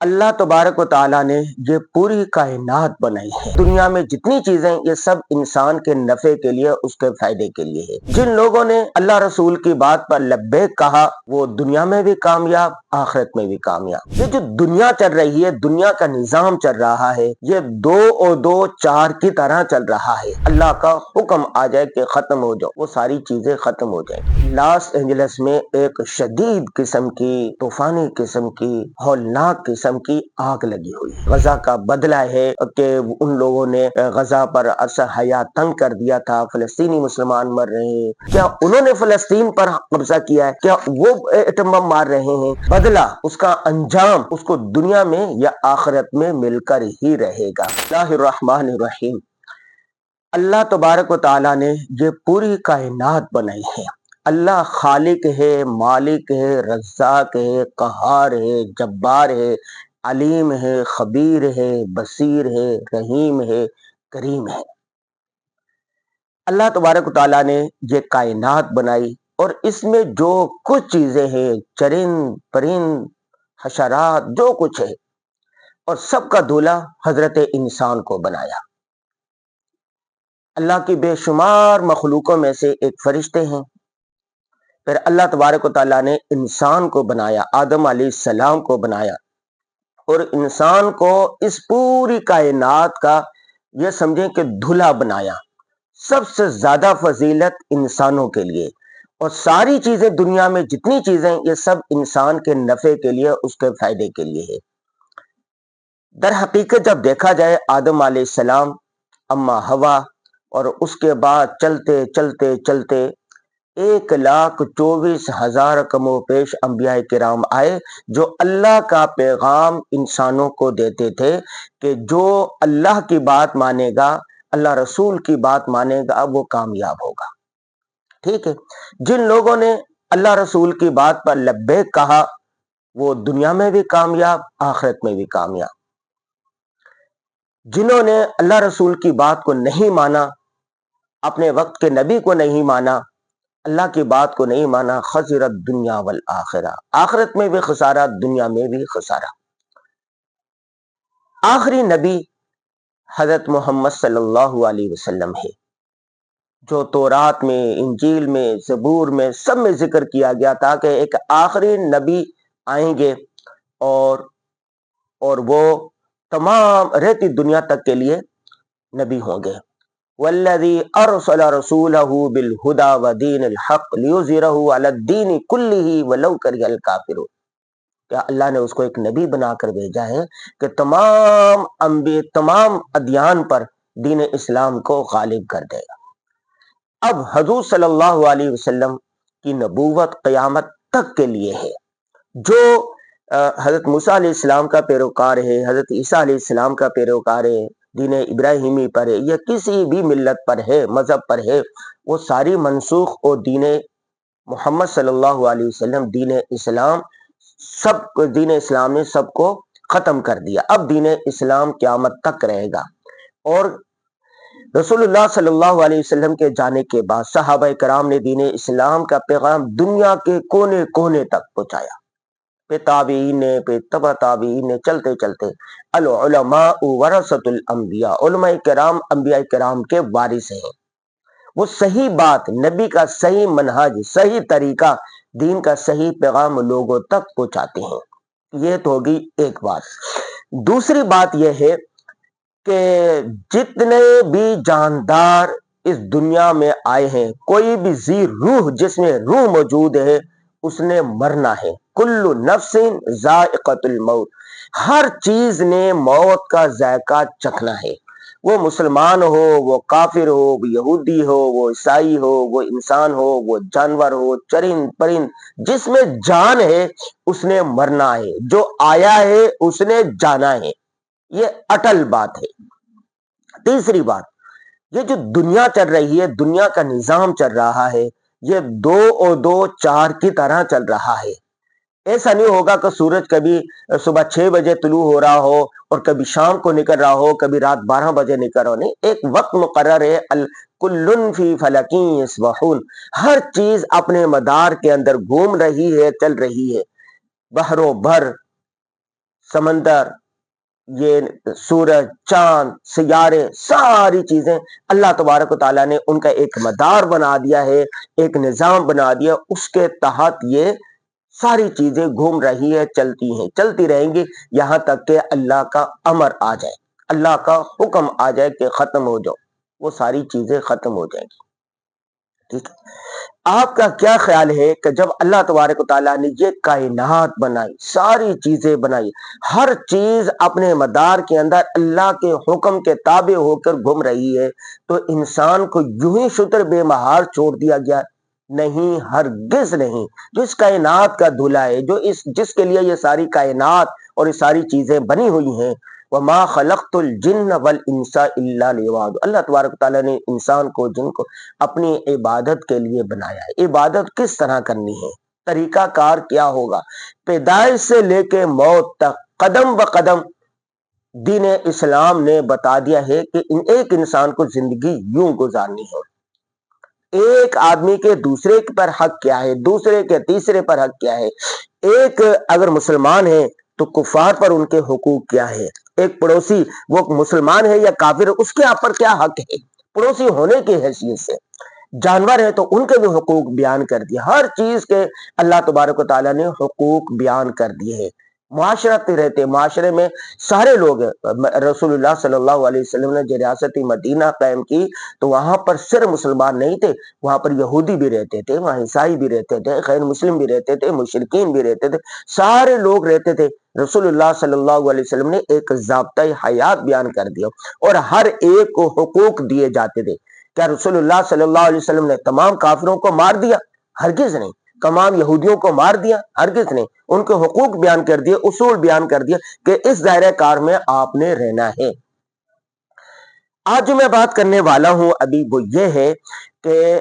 اللہ تبارک و تعالیٰ نے یہ پوری کائنات بنائی ہے۔ دنیا میں جتنی چیزیں یہ سب انسان کے نفع کے لیے، اس کے فائدے کے لیے ہے۔ جن لوگوں نے اللہ رسول کی بات پر لبیک کہا وہ دنیا میں بھی کامیاب، آخرت میں بھی کامیاب۔ یہ جو دنیا چل رہی ہے، دنیا کا نظام چل رہا ہے، یہ 2 اور 2 4 کی طرح چل رہا ہے۔ اللہ کا حکم آ جائے کہ ختم ہو جاؤ، وہ ساری چیزیں ختم ہو جائیں۔ لاس اینجلس میں ایک شدید قسم کی، طوفانی قسم کی، ہولناک قسم کی آگ لگی ہوئی۔ غزہ کا بدلہ ہے کہ ان لوگوں نے غزہ پر عرصہ حیات تنگ کر دیا تھا، فلسطینی مسلمان مر رہے ہیں۔ کیا انہوں نے فلسطین پر قبضہ کیا ہے؟ کیا وہ ایٹم بم مار رہے ہیں؟ بدلہ، اس کا انجام اس کو دنیا میں یا آخرت میں مل کر ہی رہے گا۔ اللہ الرحمن الرحیم۔ اللہ تبارک و تعالیٰ نے یہ پوری کائنات بنائی ہے۔ اللہ خالق ہے، مالک ہے، رزاق ہے، قہار ہے، جبار ہے، علیم ہے، خبیر ہے، بصیر ہے، رحیم ہے، کریم ہے۔ اللہ تبارک و تعالیٰ نے یہ کائنات بنائی اور اس میں جو کچھ چیزیں ہیں، چرند پرند حشرات، جو کچھ ہے، اور سب کا دولہ حضرت انسان کو بنایا۔ اللہ کی بے شمار مخلوقوں میں سے ایک فرشتے ہیں۔ پھر اللہ تبارک و تعالیٰ نے انسان کو بنایا، آدم علیہ السلام کو بنایا، اور انسان کو اس پوری کائنات کا یہ سمجھیں کہ دھلا بنایا۔ سب سے زیادہ فضیلت انسانوں کے لیے، اور ساری چیزیں دنیا میں جتنی چیزیں یہ سب انسان کے نفع کے لیے، اس کے فائدے کے لیے ہے۔ در حقیقت جب دیکھا جائے، آدم علیہ السلام، اما حوا، اور اس کے بعد چلتے چلتے چلتے 1,24,000 کم و پیش انبیاء کرام آئے، جو اللہ کا پیغام انسانوں کو دیتے تھے کہ جو اللہ کی بات مانے گا، اللہ رسول کی بات مانے گا، وہ کامیاب ہوگا۔ ٹھیک ہے۔ جن لوگوں نے اللہ رسول کی بات پر لبیک کہا وہ دنیا میں بھی کامیاب، آخرت میں بھی کامیاب۔ جنہوں نے اللہ رسول کی بات کو نہیں مانا، اپنے وقت کے نبی کو نہیں مانا، اللہ کی بات کو نہیں مانا، خسرت دنیا والآخرہ، آخرت میں بھی خسارہ، دنیا میں بھی خسارہ۔ آخری نبی حضرت محمد صلی اللہ علیہ وسلم ہے، جو تورات میں، انجیل میں، زبور میں، سب میں ذکر کیا گیا تھا کہ ایک آخری نبی آئیں گے اور وہ تمام رہتی دنیا تک کے لیے نبی ہوں گے۔ والذی ارسل رسولہ بالہدی ودین الحق لیظہرہ علی الدین کلہ ولو کرہ الکافرون۔ کیا اللہ نے اس کو ایک نبی بنا کر بھیجا ہے کہ تمام ادیان پر دین اسلام کو غالب کر دے گا۔ اب حضور صلی اللہ علیہ وسلم کی نبوت قیامت تک کے لیے ہے۔ جو حضرت موسیٰ علیہ السلام کا پیروکار ہے، حضرت عیسیٰ علیہ السلام کا پیروکار ہے، دین ابراہیمی پر ہے، یا کسی بھی ملت پر ہے، مذہب پر ہے، وہ ساری منسوخ، اور دین محمد صلی اللہ علیہ وسلم، دین اسلام نے سب کو ختم کر دیا۔ اب دین اسلام قیامت تک رہے گا۔ اور رسول اللہ صلی اللہ علیہ وسلم کے جانے کے بعد صحابہ کرام نے دین اسلام کا پیغام دنیا کے کونے کونے تک پہنچایا، پہ تابعین نے، پہ تبع تابعین نے، چلتے چلتے العلماء ورثۃ الانبیاء، علماء کرام انبیاء کرام کے وارث ہیں۔ وہ صحیح بات، نبی کا صحیح منہج، صحیح طریقہ، دین کا صحیح پیغام لوگوں تک پہنچاتے ہیں۔ یہ تو ہوگی ایک بات۔ دوسری بات یہ ہے کہ جتنے بھی جاندار اس دنیا میں آئے ہیں، کوئی بھی ذی روح، جس میں روح موجود ہے، اس نے مرنا ہے۔ کل نفس ذائقۃ الموت، ہر چیز نے موت کا ذائقہ چکھنا ہے۔ وہ مسلمان ہو، وہ کافر ہو، وہ یہودی ہو، وہ عیسائی ہو، وہ انسان ہو، وہ جانور ہو، چرند پرند، جس میں جان ہے اس نے مرنا ہے۔ جو آیا ہے اس نے جانا ہے۔ یہ اٹل بات ہے۔ تیسری بات، یہ جو دنیا چل رہی ہے، دنیا کا نظام چل رہا ہے، یہ 2 اور 2 4 کی طرح چل رہا ہے۔ ایسا نہیں ہوگا کہ سورج کبھی صبح 6 بجے طلوع ہو رہا ہو اور کبھی شام کو نکل رہا ہو، کبھی رات 12 بجے نکل رہا ہو۔ نہیں، ایک وقت مقرر ہے۔ کل فی فلک یسبحون، ہر چیز اپنے مدار کے اندر گھوم رہی ہے، چل رہی ہے۔ بحر و بر سمندر، یہ سورج، چاند، سیارے، ساری چیزیں اللہ تبارک و تعالیٰ نے ان کا ایک مدار بنا دیا ہے، ایک نظام بنا دیا، اس کے تحت یہ ساری چیزیں گھوم رہی ہے، چلتی ہیں، چلتی رہیں گی یہاں تک کہ اللہ کا امر آ جائے، اللہ کا حکم آ جائے کہ ختم ہو جاؤ، وہ ساری چیزیں ختم ہو جائیں گی۔ ٹھیک ہے، آپ کا کیا خیال ہے کہ جب اللہ تبارک و تعالیٰ نے یہ کائنات بنائی، ساری چیزیں بنائی، ہر چیز اپنے مدار کے اندر اللہ کے حکم کے تابع ہو کر گھوم رہی ہے، تو انسان کو یوں ہی شتر بے مہار چھوڑ دیا گیا؟ نہیں، ہرگز نہیں۔ جو اس کائنات کا دھلا ہے، جس کے لیے یہ ساری کائنات اور یہ ساری چیزیں بنی ہوئی ہیں، وَمَا خَلَقْتُ الْجِنَّ وَالْإِنسَ إِلَّا لِيَعْبُدُونِ، اللہ تبارک و تعالیٰ نے انسان کو، جن کو اپنی عبادت کے لیے بنایا ہے۔ عبادت کس طرح کرنی ہے، طریقہ کار کیا ہوگا، پیدائش سے لے کے موت تک قدم بقدم دین اسلام نے بتا دیا ہے کہ ایک انسان کو زندگی یوں گزارنی ہے۔ ایک آدمی کے دوسرے پر حق کیا ہے، دوسرے کے تیسرے پر حق کیا ہے، ایک اگر مسلمان ہے تو کفار پر ان کے حقوق کیا ہے، ایک پڑوسی وہ مسلمان ہے یا کافر ہے، اس کے آپ پر کیا حق ہے پڑوسی ہونے کی حیثیت سے۔ جانور ہیں تو ان کے بھی حقوق بیان کر دیے، ہر چیز کے اللہ تبارک و تعالیٰ نے حقوق بیان کر دیے ہیں۔ معاشرت رہتے، معاشرے میں سارے لوگ ہیں۔ رسول اللہ صلی اللہ علیہ وسلم نے جو ریاست مدینہ قائم کی تو وہاں پر صرف مسلمان نہیں تھے، وہاں پر یہودی بھی رہتے تھے، وہاں عیسائی بھی رہتے تھے، غیر مسلم بھی رہتے تھے، مشرکین بھی رہتے تھے، سارے لوگ رہتے تھے۔ رسول اللہ صلی اللہ علیہ وسلم نے ایک ضابطۂ حیات بیان کر دیا اور ہر ایک کو حقوق دیے جاتے تھے۔ کیا رسول اللہ صلی اللہ علیہ وسلم نے تمام کافروں کو مار دیا؟ ہرگز نہیں۔ تمام یہودیوں کو مار دیا؟ ہرگز نہیں۔ ان کے حقوق بیان کر دیے، اصول بیان کر دیا کہ اس دائرہ کار میں آپ نے رہنا ہے۔ آج جو میں بات کرنے والا ہوں ابھی وہ یہ ہے کہ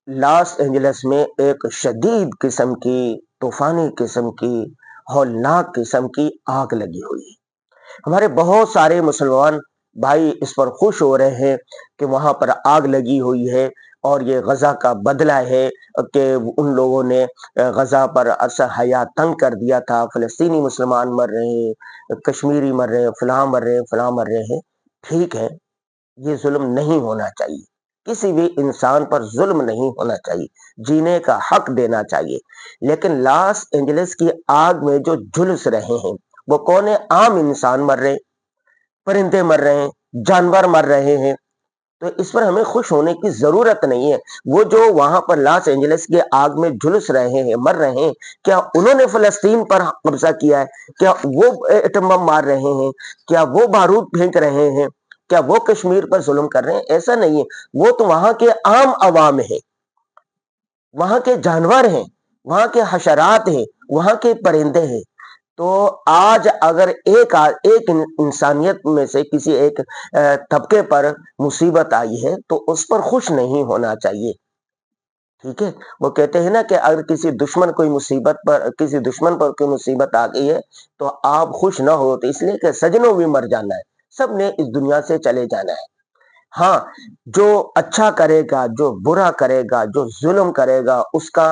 لاس اینجلس میں ایک شدید قسم کی، طوفانی قسم کی، ہولناک قسم کی آگ لگی ہوئی ہے۔ ہمارے بہت سارے مسلمان بھائی اس پر خوش ہو رہے ہیں کہ وہاں پر آگ لگی ہوئی ہے، اور یہ غزہ کا بدلہ ہے کہ ان لوگوں نے غزہ پر عرصہ حیات تنگ کر دیا تھا، فلسطینی مسلمان مر رہے ہیں، کشمیری مر رہے ہیں، فلاں مر رہے ہیں، فلاں مر رہے ہیں۔ ٹھیک ہے، یہ ظلم نہیں ہونا چاہیے، کسی بھی انسان پر ظلم نہیں ہونا چاہیے، جینے کا حق دینا چاہیے، لیکن لاس اینجلس کی آگ میں جو جھلس رہے ہیں وہ کون ہے؟ عام انسان مر رہے ہیں، پرندے مر رہے ہیں، جانور مر رہے ہیں، تو اس پر ہمیں خوش ہونے کی ضرورت نہیں ہے۔ وہ جو وہاں پر لاس اینجلس کے آگ میں جھلس رہے ہیں، مر رہے ہیں، کیا انہوں نے فلسطین پر قبضہ کیا ہے؟ کیا وہ ایٹم بم مار رہے ہیں؟ کیا وہ بارود پھینک رہے ہیں؟ کیا وہ کشمیر پر ظلم کر رہے ہیں؟ ایسا نہیں ہے، وہ تو وہاں کے عام عوام ہیں، وہاں کے جانور ہیں، وہاں کے حشرات ہیں، وہاں کے پرندے ہیں۔ تو آج اگر ایک انسانیت میں سے کسی ایک طبقے پر مصیبت آئی ہے تو اس پر خوش نہیں ہونا چاہیے۔ ٹھیک ہے، وہ کہتے ہیں نا کہ اگر کسی دشمن پر کوئی مصیبت آ گئی ہے تو آپ خوش نہ ہو، تو اس لیے کہ سجنوں بھی مر جانا ہے، سب نے اس دنیا سے چلے جانا ہے۔ ہاں، جو اچھا کرے گا، جو برا کرے گا، جو ظلم کرے گا، اس کا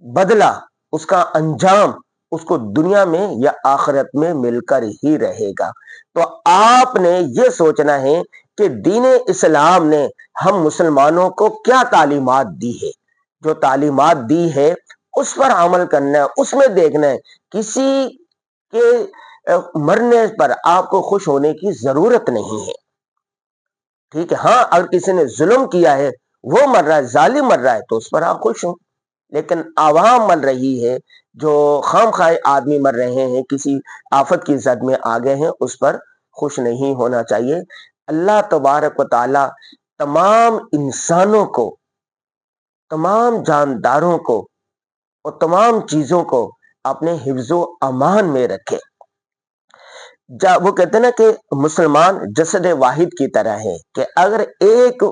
بدلہ، اس کا انجام اس کو دنیا میں یا آخرت میں مل کر ہی رہے گا۔ تو آپ نے یہ سوچنا ہے کہ دین اسلام نے ہم مسلمانوں کو کیا تعلیمات دی ہے، جو تعلیمات دی ہے اس پر عمل کرنا ہے، اس میں دیکھنا ہے۔ کسی کے مرنے پر آپ کو خوش ہونے کی ضرورت نہیں ہے۔ ٹھیک ہے، ہاں، اگر کسی نے ظلم کیا ہے، وہ مر رہا ہے، ظالم مر رہا ہے، تو اس پر آپ خوش ہوں، لیکن عوام مر رہی ہے، جو خام خواہ آدمی مر رہے ہیں، کسی آفت کی زد میں آ گئے ہیں، اس پر خوش نہیں ہونا چاہیے۔ اللہ تبارک و تعالی تمام انسانوں کو، تمام جانداروں کو اور تمام چیزوں کو اپنے حفظ و امان میں رکھے۔ وہ کہتے ہیں نا کہ مسلمان جسد واحد کی طرح ہے، کہ اگر ایک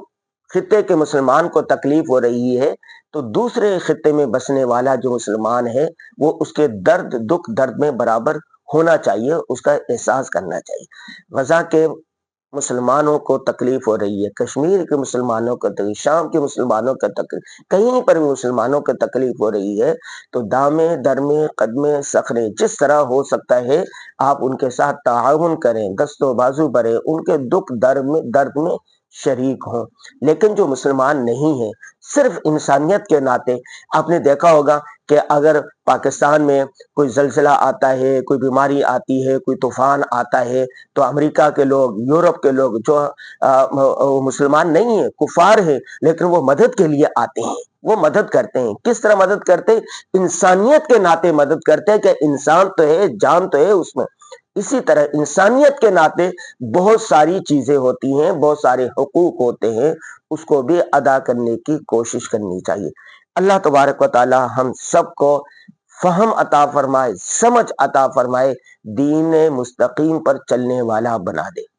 خطے کے مسلمان کو تکلیف ہو رہی ہے تو دوسرے خطے میں بسنے والا جو مسلمان ہے وہ اس کے دکھ درد میں برابر ہونا چاہیے، اس کا احساس کرنا چاہیے۔ غزہ کے مسلمانوں کو تکلیف ہو رہی ہے، کشمیر کے مسلمانوں کو تکلیف، شام کے مسلمانوں کو تکلیف، کہیں پر بھی مسلمانوں کو تکلیف ہو رہی ہے، تو دامے درمے قدمے سخرے جس طرح ہو سکتا ہے آپ ان کے ساتھ تعاون کریں، دست و بازو بریں، ان کے دکھ درد میں شریک ہوں۔ لیکن جو مسلمان نہیں ہے، صرف انسانیت کے ناطے، آپ نے دیکھا ہوگا کہ اگر پاکستان میں کوئی زلزلہ آتا ہے، کوئی بیماری آتی ہے، کوئی طوفان آتا ہے، تو امریکہ کے لوگ، یورپ کے لوگ جو مسلمان نہیں ہیں، کفار ہیں، لیکن وہ مدد کے لیے آتے ہیں، وہ مدد کرتے ہیں۔ کس طرح مدد کرتے ہیں؟ انسانیت کے ناطے مدد کرتے ہیں کہ انسان تو ہے، جان تو ہے اس میں۔ اسی طرح انسانیت کے ناطے بہت ساری چیزیں ہوتی ہیں، بہت سارے حقوق ہوتے ہیں، اس کو بھی ادا کرنے کی کوشش کرنی چاہیے۔ اللہ تبارک و تعالی ہم سب کو فہم عطا فرمائے، سمجھ عطا فرمائے، دین مستقیم پر چلنے والا بنا دے۔